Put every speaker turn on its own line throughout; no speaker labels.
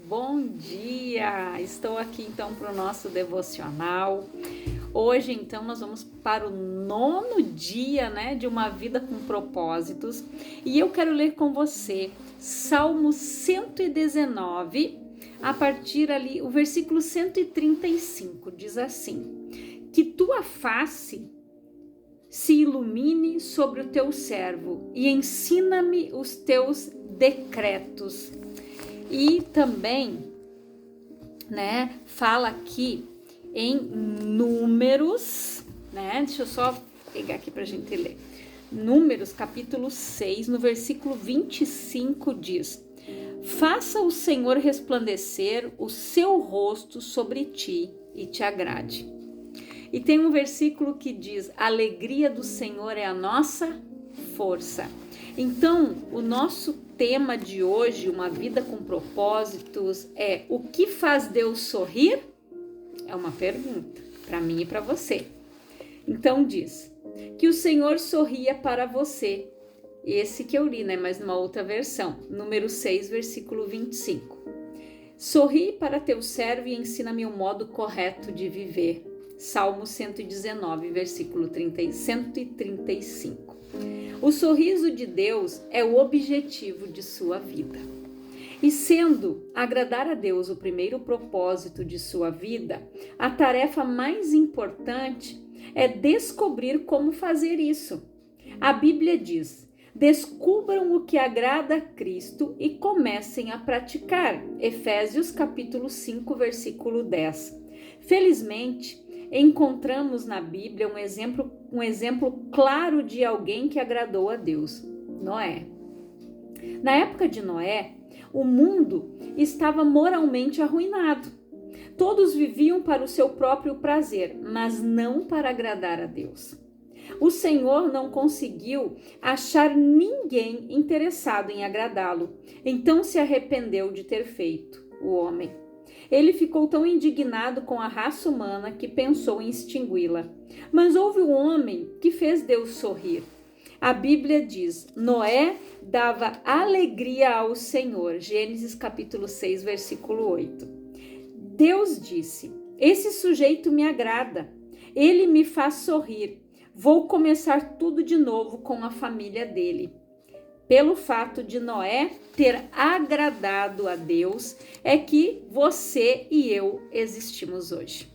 Bom dia! Estou aqui então para o nosso devocional. Hoje então nós vamos para o 9º dia, de uma vida com propósitos. E eu quero ler com você Salmo 119, a partir ali, o versículo 135, diz assim: que tua face se ilumine sobre o teu servo e ensina-me os teus decretos. E também, fala aqui em Números, deixa eu só pegar aqui pra gente ler. Números, capítulo 6, no versículo 25 diz: faça o Senhor resplandecer o seu rosto sobre ti e te agrade. E tem um versículo que diz: a alegria do Senhor é a nossa força. Então, o nosso tema de hoje, uma vida com propósitos, é: o que faz Deus sorrir? É uma pergunta para mim e para você. Então diz que o Senhor sorria para você. Esse que eu li, mas numa outra versão. Número 6, versículo 25. Sorri para teu servo e ensina-me o modo correto de viver. Salmo 119, versículo 135. O sorriso de Deus é o objetivo de sua vida. E sendo agradar a Deus o primeiro propósito de sua vida, a tarefa mais importante é descobrir como fazer isso. A Bíblia diz: descubram o que agrada a Cristo e comecem a praticar. Efésios capítulo 5, versículo 10. Felizmente, encontramos na Bíblia um exemplo claro de alguém que agradou a Deus: Noé. Na época de Noé, o mundo estava moralmente arruinado. Todos viviam para o seu próprio prazer, mas não para agradar a Deus. O Senhor não conseguiu achar ninguém interessado em agradá-lo, então se arrependeu de ter feito o homem. Ele ficou tão indignado com a raça humana que pensou em extingui-la. Mas houve um homem que fez Deus sorrir. A Bíblia diz: Noé dava alegria ao Senhor. Gênesis capítulo 6, versículo 8. Deus disse: esse sujeito me agrada, ele me faz sorrir. Vou começar tudo de novo com a família dele. Pelo fato de Noé ter agradado a Deus, é que você e eu existimos hoje.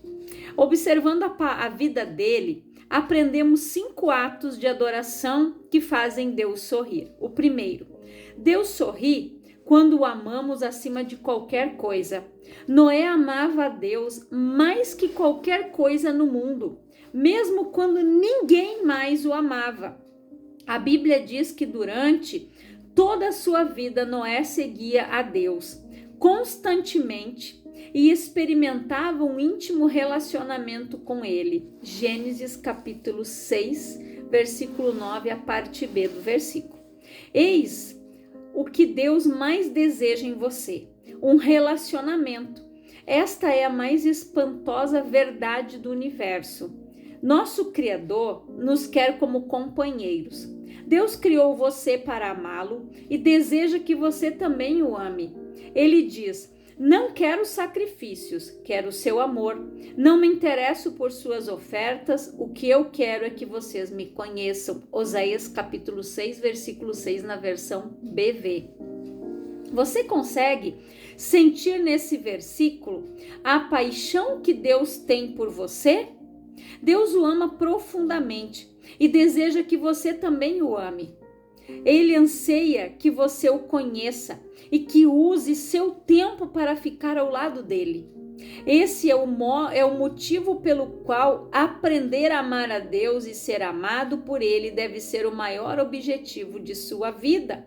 Observando a vida dele, aprendemos 5 atos de adoração que fazem Deus sorrir. O primeiro: Deus sorri quando o amamos acima de qualquer coisa. Noé amava a Deus mais que qualquer coisa no mundo, mesmo quando ninguém mais o amava. A Bíblia diz que durante toda a sua vida Noé seguia a Deus constantemente e experimentava um íntimo relacionamento com ele. Gênesis capítulo 6, versículo 9, a parte B do versículo. Eis o que Deus mais deseja em você: um relacionamento. Esta é a mais espantosa verdade do universo. Nosso Criador nos quer como companheiros. Deus criou você para amá-lo e deseja que você também o ame. Ele diz: não quero sacrifícios, quero o seu amor. Não me interesso por suas ofertas, o que eu quero é que vocês me conheçam. Oséias capítulo 6, versículo 6, na versão BV. Você consegue sentir nesse versículo a paixão que Deus tem por você? Deus o ama profundamente e deseja que você também o ame. Ele anseia que você o conheça e que use seu tempo para ficar ao lado dele. Esse é o motivo pelo qual aprender a amar a Deus e ser amado por ele deve ser o maior objetivo de sua vida.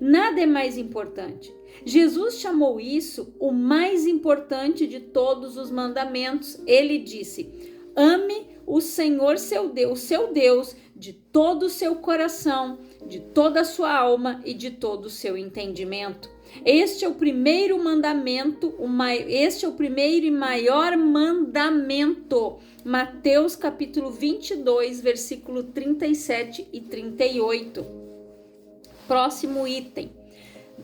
Nada é mais importante. Jesus chamou isso o mais importante de todos os mandamentos. Ele disse: ame o Senhor seu Deus, de todo o seu coração, de toda a sua alma e de todo o seu entendimento. Este é o primeiro mandamento, este é o primeiro e maior mandamento. Mateus capítulo 22, versículo 37 e 38. Próximo item.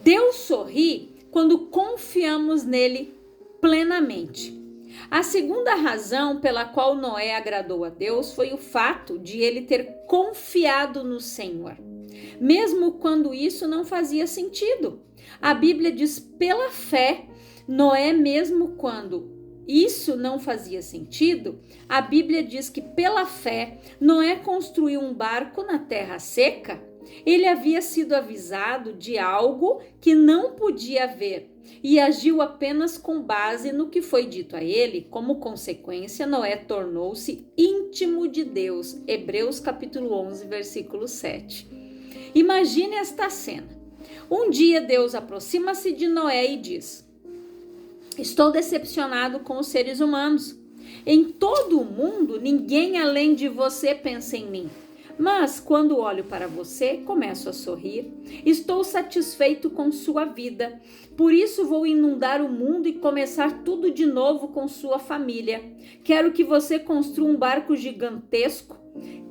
Deus sorri quando confiamos nele plenamente. A segunda razão pela qual Noé agradou a Deus foi o fato de ele ter confiado no Senhor, mesmo quando isso não fazia sentido. A Bíblia diz pela fé, Noé, mesmo quando isso não fazia sentido, a Bíblia diz que pela fé, Noé construiu um barco na terra seca. Ele havia sido avisado de algo que não podia ver e agiu apenas com base no que foi dito a ele. Como consequência, Noé tornou-se íntimo de Deus. Hebreus capítulo 11, versículo 7. Imagine esta cena. Um dia Deus aproxima-se de Noé e diz: estou decepcionado com os seres humanos. Em todo o mundo, ninguém além de você pensa em mim. Mas quando olho para você, começo a sorrir. Estou satisfeito com sua vida. Por isso vou inundar o mundo e começar tudo de novo com sua família. Quero que você construa um barco gigantesco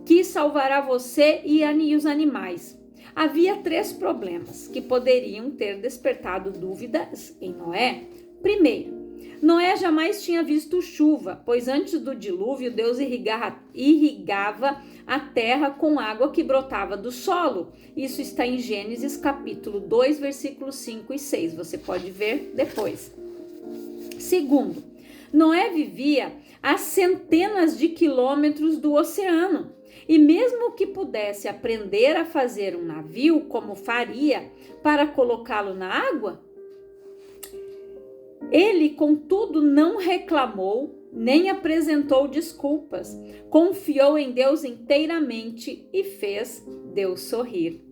que salvará você e os animais. Havia 3 problemas que poderiam ter despertado dúvidas em Noé. Primeiro, Noé jamais tinha visto chuva, pois antes do dilúvio Deus irrigava a terra com água que brotava do solo. Isso está em Gênesis capítulo 2, versículos 5 e 6. Você pode ver depois. Segundo, Noé vivia a centenas de quilômetros do oceano. E mesmo que pudesse aprender a fazer um navio, como faria para colocá-lo na água, ele, contudo, não reclamou, nem apresentou desculpas. Confiou em Deus inteiramente e fez Deus sorrir.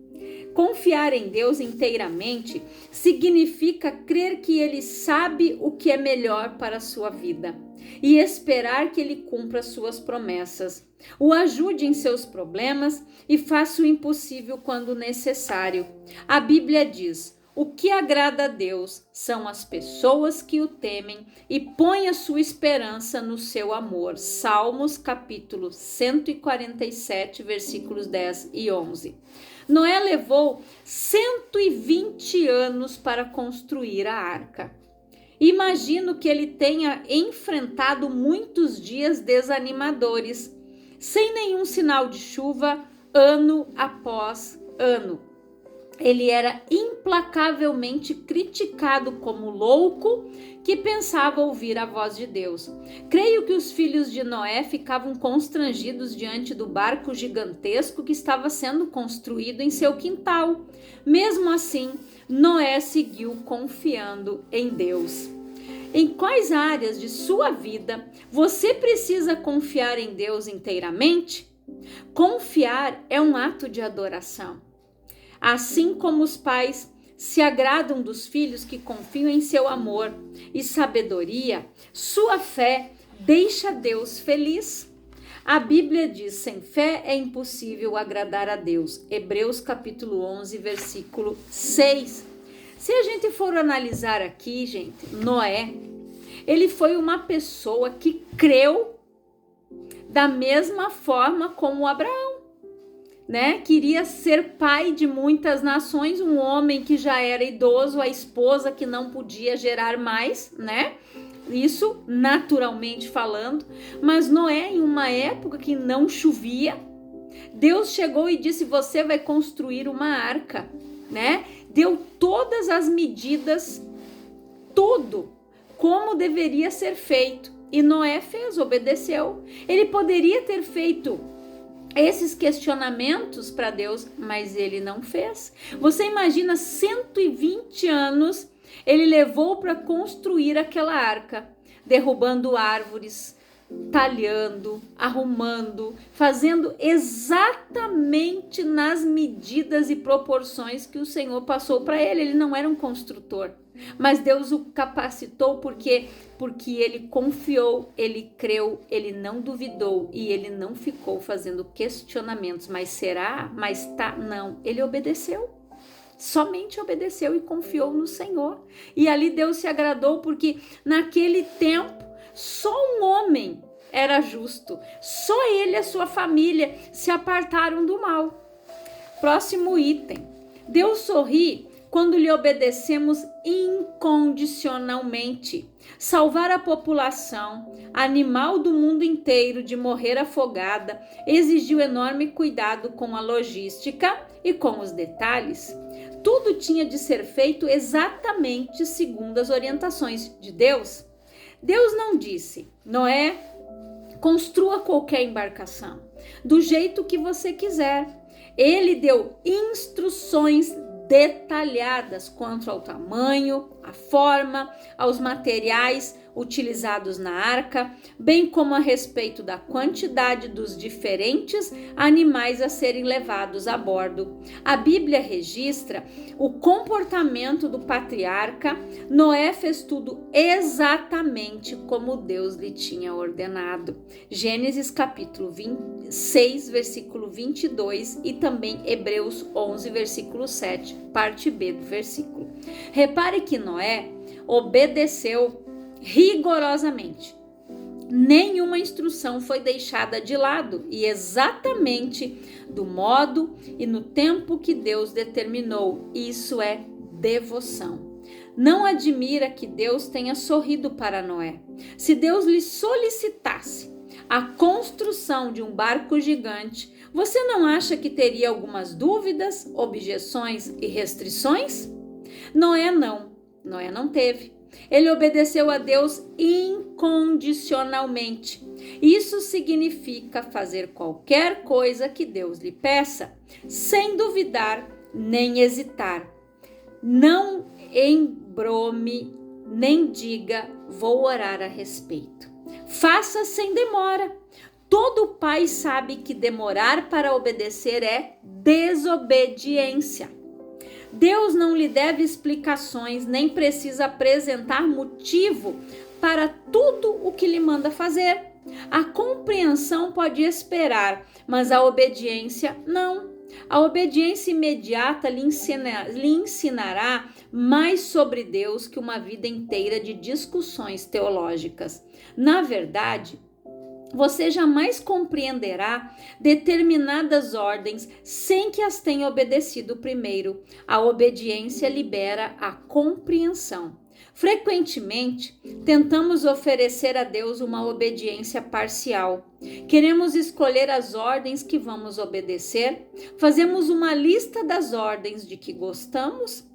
Confiar em Deus inteiramente significa crer que Ele sabe o que é melhor para a sua vida e esperar que Ele cumpra suas promessas. O ajude em seus problemas e faça o impossível quando necessário. A Bíblia diz: o que agrada a Deus são as pessoas que o temem e põem a sua esperança no seu amor. Salmos capítulo 147, versículos 10 e 11. Noé levou 120 anos para construir a arca. Imagino que ele tenha enfrentado muitos dias desanimadores, sem nenhum sinal de chuva, ano após ano. Ele era implacavelmente criticado como louco que pensava ouvir a voz de Deus. Creio que os filhos de Noé ficavam constrangidos diante do barco gigantesco que estava sendo construído em seu quintal. Mesmo assim, Noé seguiu confiando em Deus. Em quais áreas de sua vida você precisa confiar em Deus inteiramente? Confiar é um ato de adoração. Assim como os pais se agradam dos filhos que confiam em seu amor e sabedoria, sua fé deixa Deus feliz. A Bíblia diz: sem fé é impossível agradar a Deus. Hebreus capítulo 11, versículo 6. Se a gente for analisar aqui, gente, Noé, ele foi uma pessoa que creu da mesma forma como Abraão. Queria ser pai de muitas nações, um homem que já era idoso, a esposa que não podia gerar mais, Isso naturalmente falando. Mas Noé, em uma época que não chovia, Deus chegou e disse: você vai construir uma arca, Deu todas as medidas, tudo como deveria ser feito. E Noé fez, obedeceu. Ele poderia ter feito esses questionamentos para Deus, mas ele não fez. Você imagina 120 anos ele levou para construir aquela arca, derrubando árvores, talhando, arrumando, fazendo exatamente nas medidas e proporções que o Senhor passou para ele. Ele não era um construtor, mas Deus o capacitou porque ele confiou, ele creu, ele não duvidou e ele não ficou fazendo questionamentos. Mas será? Mas tá? Não. Ele obedeceu. Somente obedeceu e confiou no Senhor. E ali Deus se agradou, porque naquele tempo só um homem era justo. Só ele e a sua família se apartaram do mal. Próximo item. Deus sorri quando lhe obedecemos incondicionalmente. Salvar a população animal do mundo inteiro de morrer afogada exigiu enorme cuidado com a logística e com os detalhes. Tudo tinha de ser feito exatamente segundo as orientações de Deus. Deus não disse: Noé, construa qualquer embarcação, do jeito que você quiser. Ele deu instruções detalhadas quanto ao tamanho, à forma, aos materiais utilizados na arca, bem como a respeito da quantidade dos diferentes animais a serem levados a bordo. A Bíblia registra o comportamento do patriarca. Noé fez tudo exatamente como Deus lhe tinha ordenado. Gênesis capítulo 26, versículo 22 e também Hebreus 11, versículo 7, parte B do versículo. Repare que Noé obedeceu rigorosamente. Nenhuma instrução foi deixada de lado e exatamente do modo e no tempo que Deus determinou. Isso é devoção. Não admira que Deus tenha sorrido para Noé. Se Deus lhe solicitasse a construção de um barco gigante, você não acha que teria algumas dúvidas, objeções e restrições? Noé não teve. Ele obedeceu a Deus incondicionalmente. Isso significa fazer qualquer coisa que Deus lhe peça, sem duvidar nem hesitar. Não embrome, nem diga, vou orar a respeito. Faça sem demora. Todo pai sabe que demorar para obedecer é desobediência. Deus não lhe deve explicações, nem precisa apresentar motivo para tudo o que lhe manda fazer. A compreensão pode esperar, mas a obediência não. A obediência imediata lhe ensinará mais sobre Deus que uma vida inteira de discussões teológicas. Na verdade, você jamais compreenderá determinadas ordens sem que as tenha obedecido primeiro. A obediência libera a compreensão. Frequentemente, tentamos oferecer a Deus uma obediência parcial. Queremos escolher as ordens que vamos obedecer, fazemos uma lista das ordens de que gostamos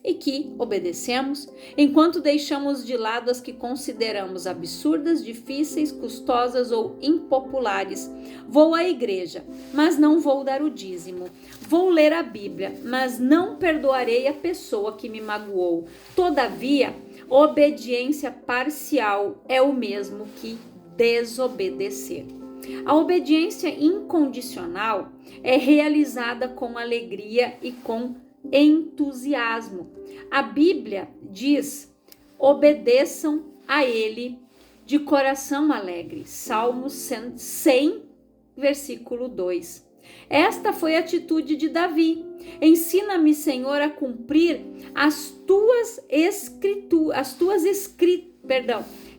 e que obedecemos, enquanto deixamos de lado as que consideramos absurdas, difíceis, custosas ou impopulares. Vou à igreja, mas não vou dar o dízimo. Vou ler a Bíblia, mas não perdoarei a pessoa que me magoou. Todavia, obediência parcial é o mesmo que desobedecer. A obediência incondicional é realizada com alegria e com entusiasmo. A Bíblia diz: obedeçam a Ele de coração alegre. Salmos 100, versículo 2. Esta foi a atitude de Davi. Ensina-me, Senhor, a cumprir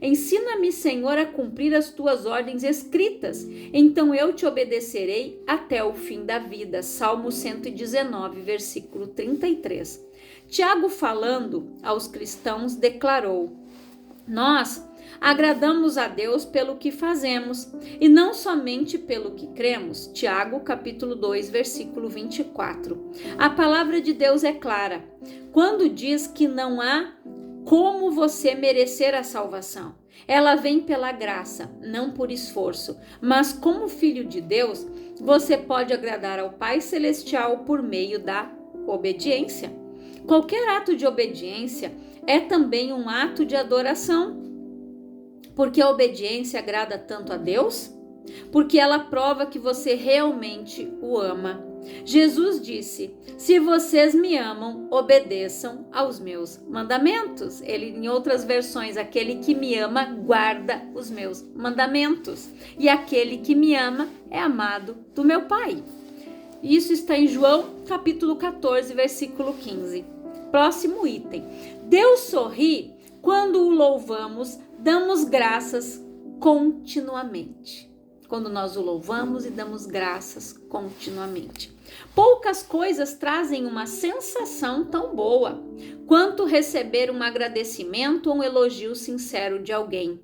Ensina-me, Senhor, a cumprir as tuas ordens escritas. Então eu te obedecerei até o fim da vida. Salmo 119, versículo 33. Tiago, falando aos cristãos, declarou: nós agradamos a Deus pelo que fazemos e não somente pelo que cremos. Tiago, capítulo 2, versículo 24. A palavra de Deus é clara quando diz que não há como você merecer a salvação. Ela vem pela graça, não por esforço. Mas como filho de Deus, você pode agradar ao Pai Celestial por meio da obediência. Qualquer ato de obediência é também um ato de adoração. Porque a obediência agrada tanto a Deus? Porque ela prova que você realmente o ama. Jesus disse: se vocês me amam, obedeçam aos meus mandamentos. Ele, em outras versões, aquele que me ama guarda os meus mandamentos. E aquele que me ama é amado do meu Pai. Isso está em João capítulo 14, versículo 15. Próximo item. Deus sorri quando o louvamos, damos graças continuamente. quando nós o louvamos e damos graças continuamente. Poucas coisas trazem uma sensação tão boa quanto receber um agradecimento ou um elogio sincero de alguém.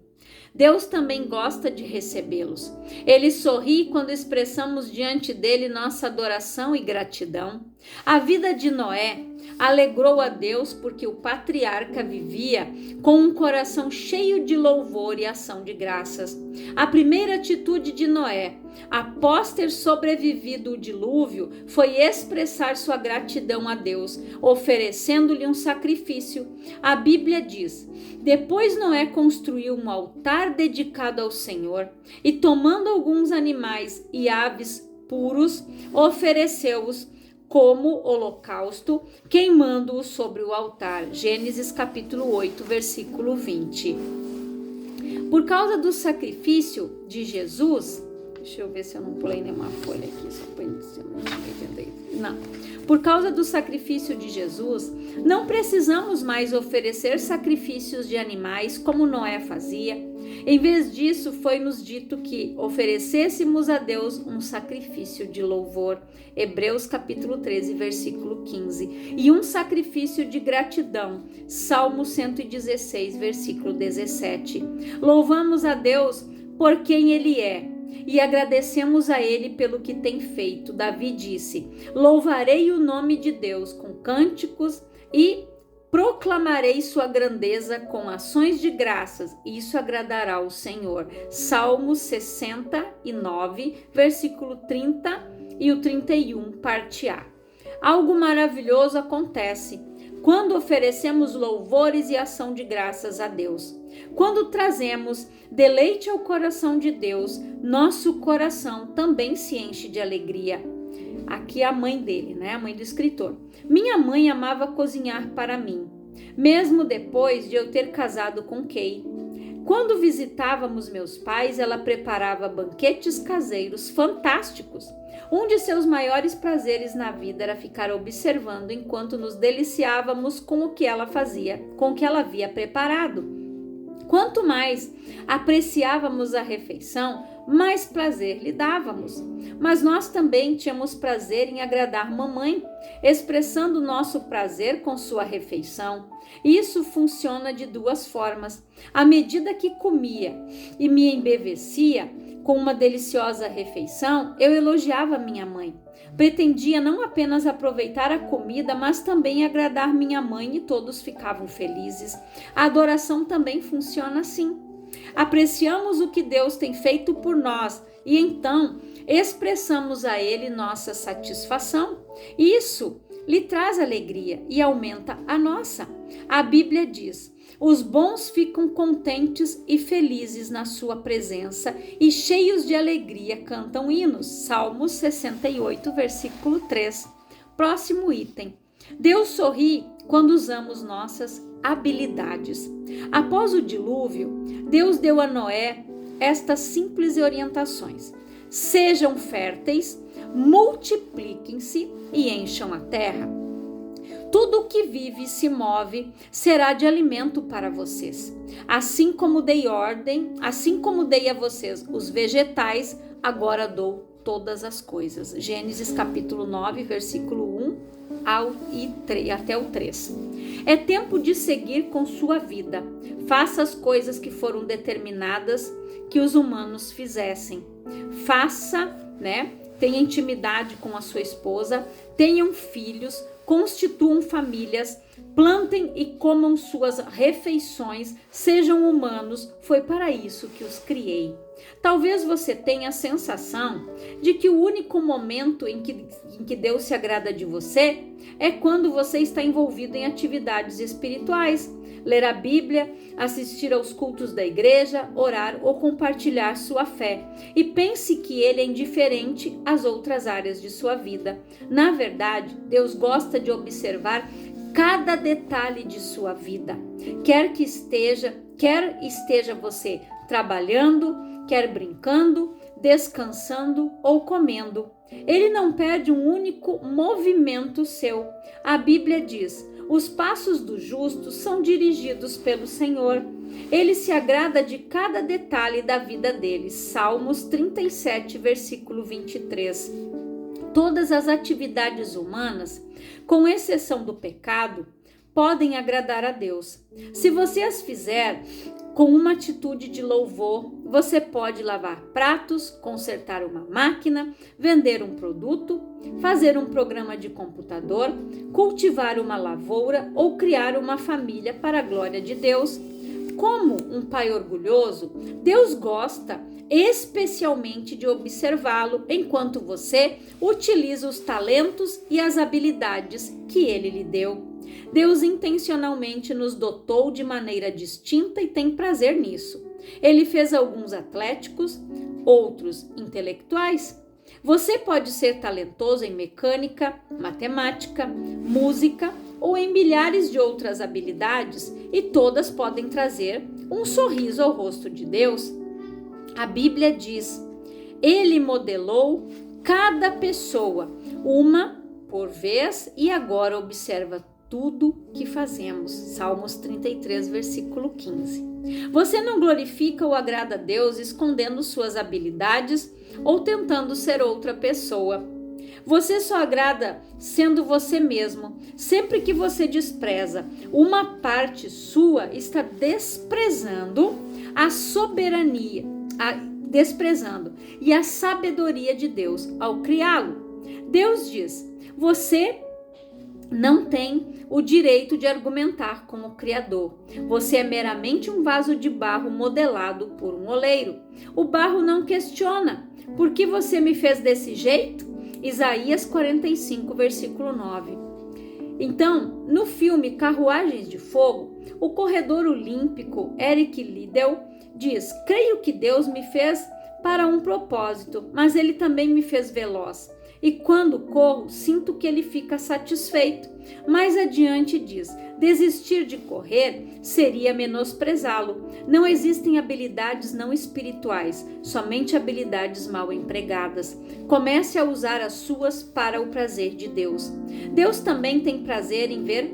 Deus também gosta de recebê-los. Ele sorri quando expressamos diante dele nossa adoração e gratidão. A vida de Noé alegrou a Deus porque o patriarca vivia com um coração cheio de louvor e ação de graças. A primeira atitude de Noé, após ter sobrevivido o dilúvio, foi expressar sua gratidão a Deus, oferecendo-lhe um sacrifício. A Bíblia diz: depois Noé construiu um altar dedicado ao Senhor e, tomando alguns animais e aves puros, ofereceu-os como holocausto, queimando-o sobre o altar. Gênesis capítulo 8, versículo 20. Por causa do sacrifício de Jesus, deixa eu ver se eu não pulei nenhuma folha aqui, só para não. Por causa do sacrifício de Jesus, não precisamos mais oferecer sacrifícios de animais como Noé fazia. Em vez disso, foi-nos dito que oferecêssemos a Deus um sacrifício de louvor. Hebreus capítulo 13, versículo 15. E um sacrifício de gratidão. Salmo 116, versículo 17. Louvamos a Deus por quem Ele é e agradecemos a Ele pelo que tem feito. Davi disse: louvarei o nome de Deus com cânticos e proclamarei sua grandeza com ações de graças, isso agradará ao Senhor. Salmo 69, versículo 30 e o 31, parte A. Algo maravilhoso acontece quando oferecemos louvores e ação de graças a Deus. Quando trazemos deleite ao coração de Deus, nosso coração também se enche de alegria. Aqui a mãe dele, né? A mãe do escritor. Minha mãe amava cozinhar para mim, mesmo depois de eu ter casado com Kay. Quando visitávamos meus pais, ela preparava banquetes caseiros fantásticos. Um de seus maiores prazeres na vida era ficar observando enquanto nos deliciávamos com o que ela fazia, com o que ela havia preparado. Quanto mais apreciávamos a refeição, mais prazer lhe dávamos. Mas nós também tínhamos prazer em agradar mamãe, expressando nosso prazer com sua refeição. Isso funciona de duas formas. À medida que comia e me embevecia com uma deliciosa refeição, eu elogiava minha mãe. Pretendia não apenas aproveitar a comida, mas também agradar minha mãe e todos ficavam felizes. A adoração também funciona assim. Apreciamos o que Deus tem feito por nós e então expressamos a Ele nossa satisfação. Isso lhe traz alegria e aumenta a nossa. A Bíblia diz: os bons ficam contentes e felizes na sua presença e cheios de alegria cantam hinos. Salmos 68, versículo 3. Próximo item. Deus sorri quando usamos nossas habilidades. Após o dilúvio, Deus deu a Noé estas simples orientações: sejam férteis, multipliquem-se e encham a terra. Tudo o que vive e se move será de alimento para vocês. Assim como dei a vocês os vegetais, agora dou todas as coisas. Gênesis capítulo 9, versículo 1 até o 3. É tempo de seguir com sua vida. Faça as coisas que foram determinadas que os humanos fizessem. Tenha intimidade com a sua esposa, tenham filhos, constituam famílias, plantem e comam suas refeições, sejam humanos, foi para isso que os criei. Talvez você tenha a sensação de que o único momento em que Deus se agrada de você é quando você está envolvido em atividades espirituais, ler a Bíblia, assistir aos cultos da igreja, orar ou compartilhar sua fé, e pense que Ele é indiferente às outras áreas de sua vida. Na verdade, Deus gosta de observar cada detalhe de sua vida, quer esteja você trabalhando, quer brincando, descansando ou comendo. Ele não perde um único movimento seu. A Bíblia diz: os passos do justo são dirigidos pelo Senhor. Ele se agrada de cada detalhe da vida deles. Salmos 37, versículo 23. Todas as atividades humanas, com exceção do pecado, podem agradar a Deus. Se você as fizer com uma atitude de louvor, você pode lavar pratos, consertar uma máquina, vender um produto, fazer um programa de computador, cultivar uma lavoura ou criar uma família para a glória de Deus. Como um pai orgulhoso, Deus gosta especialmente de observá-lo enquanto você utiliza os talentos e as habilidades que ele lhe deu. Deus intencionalmente nos dotou de maneira distinta e tem prazer nisso. Ele fez alguns atléticos, outros intelectuais. Você pode ser talentoso em mecânica, matemática, música ou em milhares de outras habilidades e todas podem trazer um sorriso ao rosto de Deus. A Bíblia diz: Ele modelou cada pessoa, uma por vez, e agora observa tudo que fazemos. Salmos 33, versículo 15. Você não glorifica ou agrada a Deus escondendo suas habilidades ou tentando ser outra pessoa. Você só agrada sendo você mesmo. Sempre que você despreza uma parte sua, está desprezando a soberania, desprezando e a sabedoria de Deus ao criá-lo. Deus diz: você não tem o direito de argumentar com o Criador. Você é meramente um vaso de barro modelado por um oleiro. O barro não questiona: por que você me fez desse jeito? Isaías 45, versículo 9. Então, no filme Carruagens de Fogo, o corredor olímpico Eric Liddell diz: creio que Deus me fez para um propósito, mas ele também me fez veloz. E quando corro, sinto que ele fica satisfeito. Mais adiante diz: desistir de correr seria menosprezá-lo. Não existem habilidades não espirituais, somente habilidades mal empregadas. Comece a usar as suas para o prazer de Deus. Deus também tem prazer em ver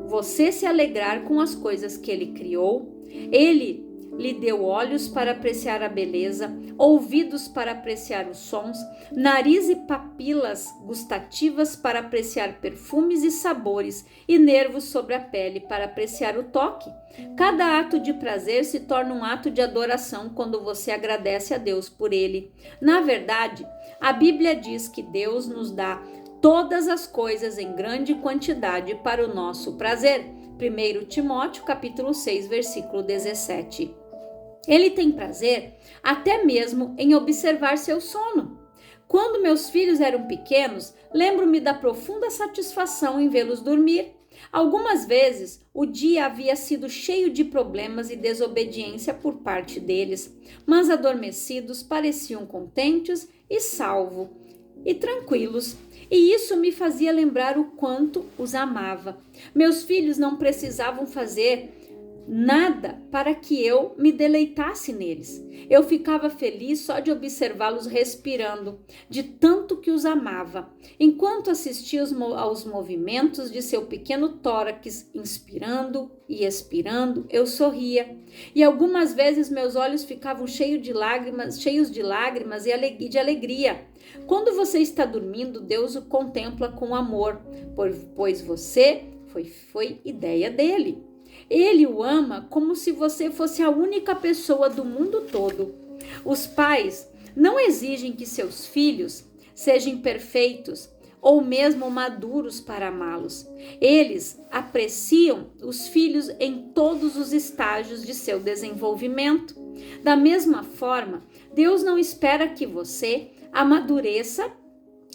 você se alegrar com as coisas que ele criou. Ele lhe deu olhos para apreciar a beleza, ouvidos para apreciar os sons, nariz e papilas gustativas para apreciar perfumes e sabores, e nervos sobre a pele para apreciar o toque. Cada ato de prazer se torna um ato de adoração quando você agradece a Deus por ele. Na verdade, a Bíblia diz que Deus nos dá todas as coisas em grande quantidade para o nosso prazer. 1 Timóteo capítulo 6, versículo 17. Ele tem prazer até mesmo em observar seu sono. Quando meus filhos eram pequenos, lembro-me da profunda satisfação em vê-los dormir. Algumas vezes, o dia havia sido cheio de problemas e desobediência por parte deles, mas adormecidos pareciam contentes e salvos e tranquilos. E isso me fazia lembrar o quanto os amava. Meus filhos não precisavam fazer nada para que eu me deleitasse neles. Eu ficava feliz só de observá-los respirando, de tanto que os amava. Enquanto assistia aos movimentos de seu pequeno tórax, inspirando e expirando, eu sorria. E algumas vezes meus olhos ficavam cheios de lágrimas e de alegria. Quando você está dormindo, Deus o contempla com amor, pois você foi ideia dele. Ele o ama como se você fosse a única pessoa do mundo todo. Os pais não exigem que seus filhos sejam perfeitos ou mesmo maduros para amá-los. Eles apreciam os filhos em todos os estágios de seu desenvolvimento. Da mesma forma, Deus não espera que você amadureça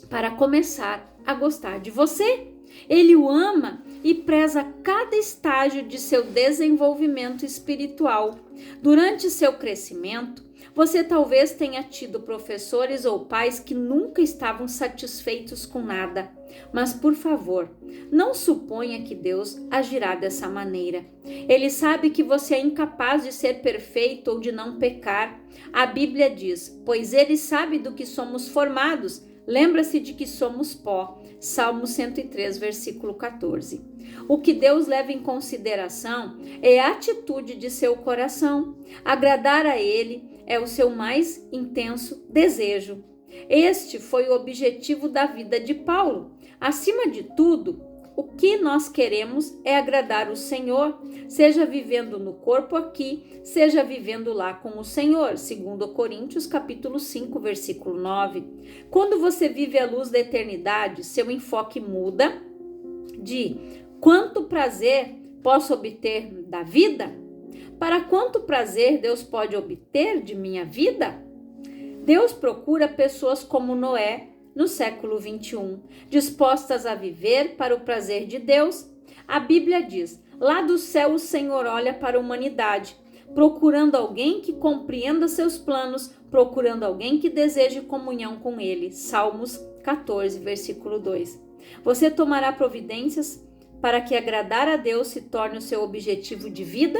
para começar a gostar de você. Ele o ama e preza cada estágio de seu desenvolvimento espiritual. Durante seu crescimento, você talvez tenha tido professores ou pais que nunca estavam satisfeitos com nada. Mas, por favor, não suponha que Deus agirá dessa maneira. Ele sabe que você é incapaz de ser perfeito ou de não pecar. A Bíblia diz: pois ele sabe do que somos formados, Lembra-se de que somos pó. Salmo 103, versículo 14. O que Deus leva em consideração é a atitude de seu coração. Agradar a Ele é o seu mais intenso desejo. Este foi o objetivo da vida de Paulo. Acima de tudo, o que nós queremos é agradar o Senhor, seja vivendo no corpo aqui, seja vivendo lá com o Senhor. 2 Coríntios capítulo 5, versículo 9. Quando você vive à luz da eternidade, seu enfoque muda de quanto prazer posso obter da vida para quanto prazer Deus pode obter de minha vida. Deus procura pessoas como Noé, no século 21, dispostas a viver para o prazer de Deus. A Bíblia diz: lá do céu o Senhor olha para a humanidade, procurando alguém que compreenda seus planos, procurando alguém que deseje comunhão com Ele. Salmos 14, versículo 2. Você tomará providências para que agradar a Deus se torne o seu objetivo de vida?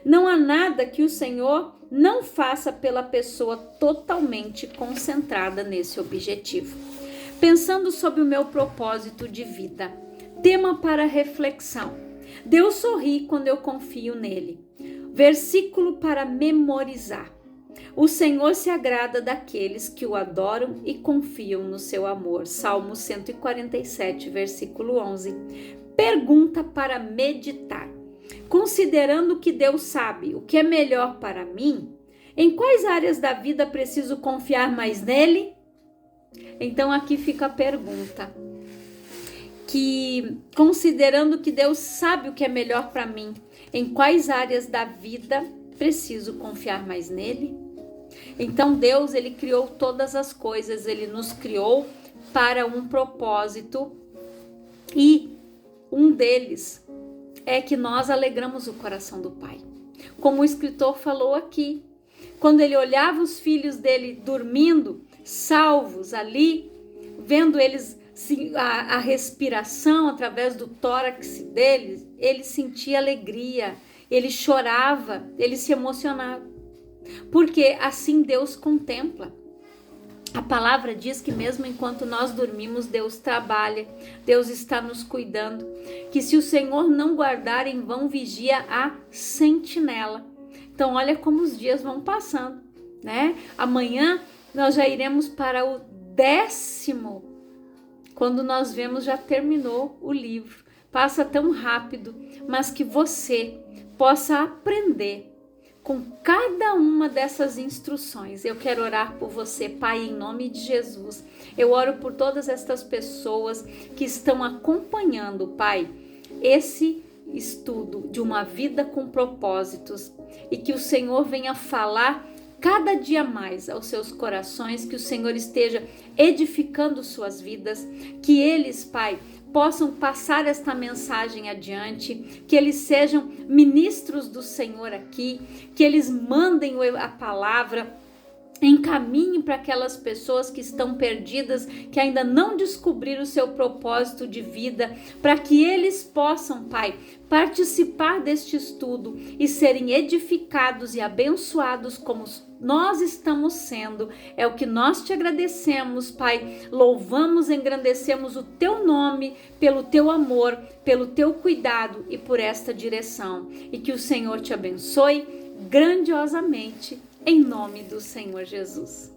Não há nada que o Senhor não faça pela pessoa totalmente concentrada nesse objetivo. Pensando sobre o meu propósito de vida, tema para reflexão. Deus sorri quando eu confio nele. Versículo para memorizar. O Senhor se agrada daqueles que o adoram e confiam no seu amor. Salmo 147, versículo 11. Pergunta para meditar. Considerando que Deus sabe o que é melhor para mim, em quais áreas da vida preciso confiar mais nele? Então aqui fica a pergunta. Que considerando que Deus sabe o que é melhor para mim, em quais áreas da vida preciso confiar mais nele? Então Deus, ele criou todas as coisas, ele nos criou para um propósito e um deles é que nós alegramos o coração do Pai. Como o escritor falou aqui, quando ele olhava os filhos dele dormindo, salvos ali, vendo eles a respiração através do tórax deles, ele sentia alegria, ele chorava, ele se emocionava. Porque assim Deus contempla. A palavra diz que mesmo enquanto nós dormimos, Deus trabalha, Deus está nos cuidando, que se o Senhor não guardar, em vão vigia a sentinela. Então olha como os dias vão passando, né? Amanhã nós já iremos para o 10º, quando nós vemos já terminou o livro. Passa tão rápido, mas que você possa aprender com cada uma dessas instruções. Eu quero orar por você, Pai, em nome de Jesus. Eu oro por todas estas pessoas que estão acompanhando, Pai, esse estudo de uma vida com propósitos, e que o Senhor venha falar cada dia mais aos seus corações, que o Senhor esteja edificando suas vidas, que eles, Pai, possam passar esta mensagem adiante, que eles sejam ministros do Senhor aqui, que eles mandem a palavra, encaminhem para aquelas pessoas que estão perdidas, que ainda não descobriram o seu propósito de vida, para que eles possam, Pai, participar deste estudo e serem edificados e abençoados como nós estamos sendo. É o que nós te agradecemos, Pai. Louvamos, engrandecemos o teu nome pelo teu amor, pelo teu cuidado e por esta direção. E que o Senhor te abençoe grandiosamente, em nome do Senhor Jesus.